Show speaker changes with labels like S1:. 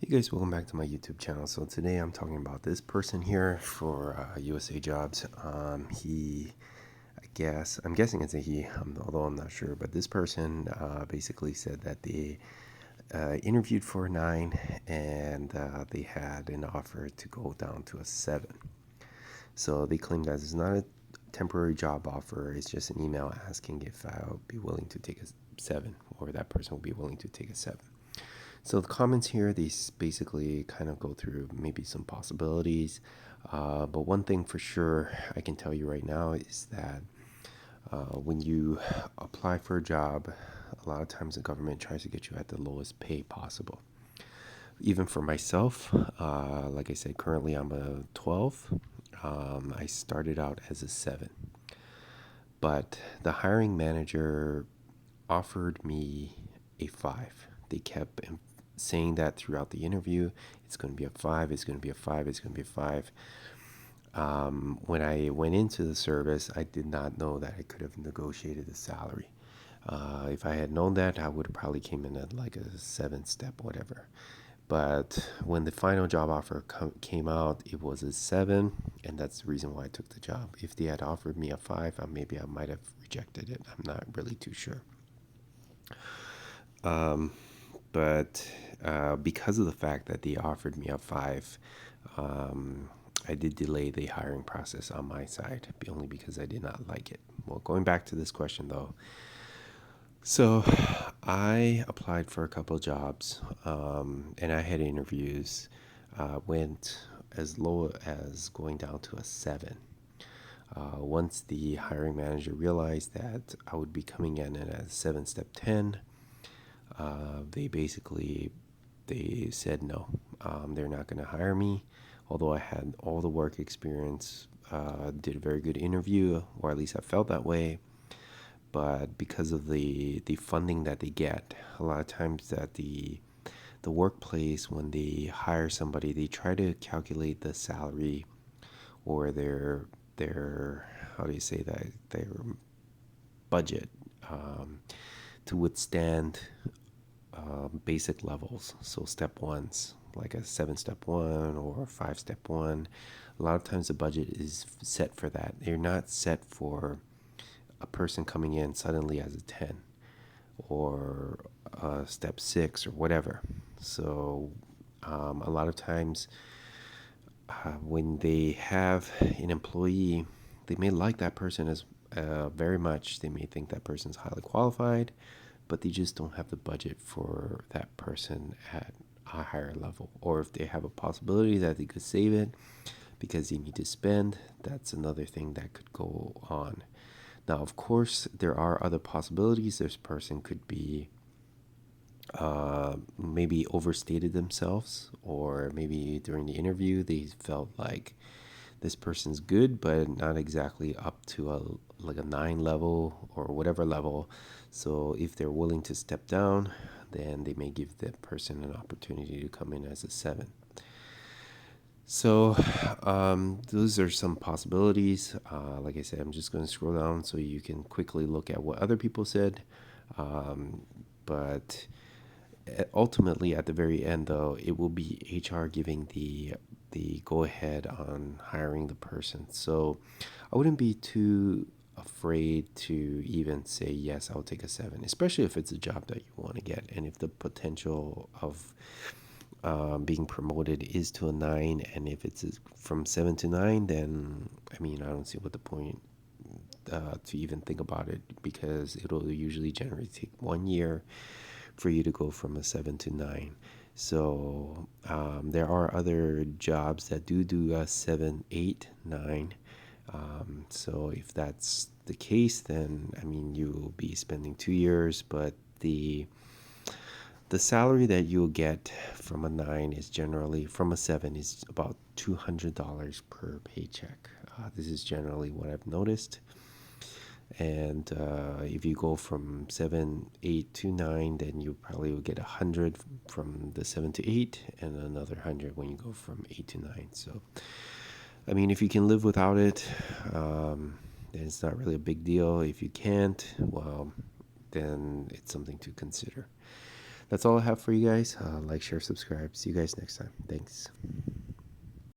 S1: Hey guys, welcome back to my YouTube channel. So today I'm talking about this person here for USA Jobs. I'm guessing it's a he, although I'm not sure. But this person basically said that they interviewed for a 9 and they had an offer to go down to a 7. So they claim that it's not a temporary job offer, it's just an email asking if I would be willing to take a 7 or that person would be willing to take a 7. So the comments here, these basically kind of go through maybe some possibilities. But one thing for sure I can tell you right now is that when you apply for a job, a lot of times the government tries to get you at the lowest pay possible. Even for myself, like I said, currently I'm a 12. I started out as a 7. But the hiring manager offered me a 5. They kept saying that throughout the interview. It's going to be a 5, it's going to be a 5, it's going to be a 5. When I went into the service, I did not know that I could have negotiated the salary. If I had known that, I would have probably came in at like a 7-step, whatever. But when the final job offer came out, it was a 7, and that's the reason why I took the job. If they had offered me a 5, maybe I might have rejected it. I'm not really too sure. But because of the fact that they offered me a 5, I did delay the hiring process on my side, only because I did not like it. Well, going back to this question though, so I applied for a couple of jobs, and I had interviews. Went as low as going down to a 7. Once the hiring manager realized that I would be coming in at a 7-step 10, they said no. They're not going to hire me, although I had all the work experience. Did a very good interview, or at least I felt that way. But because of the funding that they get, a lot of times that the workplace, when they hire somebody, they try to calculate the salary or their how do you say that, their budget, to withstand basic levels. So step ones, like a 7-step 1 or a 5-step 1. A lot of times the budget is set for that. They're not set for a person coming in suddenly as a 10 or step 6 or whatever. So a lot of times when they have an employee, they may like that person as very much. They may think that person's highly qualified, but they just don't have the budget for that person at a higher level. Or if they have a possibility that they could save it because they need to spend, that's another thing that could go on. Now, of course, there are other possibilities. This person could be maybe overstated themselves, or maybe during the interview they felt like this person's good but not exactly up to a 9 level or whatever level. So if they're willing to step down, then they may give that person an opportunity to come in as a 7. So those are some possibilities. Like I said, I'm just going to scroll down so you can quickly look at what other people said. But ultimately, at the very end, though, it will be HR giving the go ahead on hiring the person. So I wouldn't be too afraid to even say yes, I'll take a 7, especially if it's a job that you want to get, and if the potential of being promoted is to a 9, and if it's from 7 to 9, then I mean, I don't see what the point to even think about it, because it'll usually generally take 1 year for you to go from a 7 to 9. So there are other jobs that do a 7, 8, 9. So if that's the case, then I mean, you will be spending 2 years, but the salary that you'll get from a 9 is generally, from a 7, is about $200 per paycheck. This is generally what I've noticed. And if you go from 7, 8 to 9, then you probably will get 100 from the 7 to 8, and another 100 when you go from 8 to 9. So, I mean, if you can live without it, then it's not really a big deal. If you can't, well, then it's something to consider. That's all I have for you guys. Like, share, subscribe. See you guys next time. Thanks.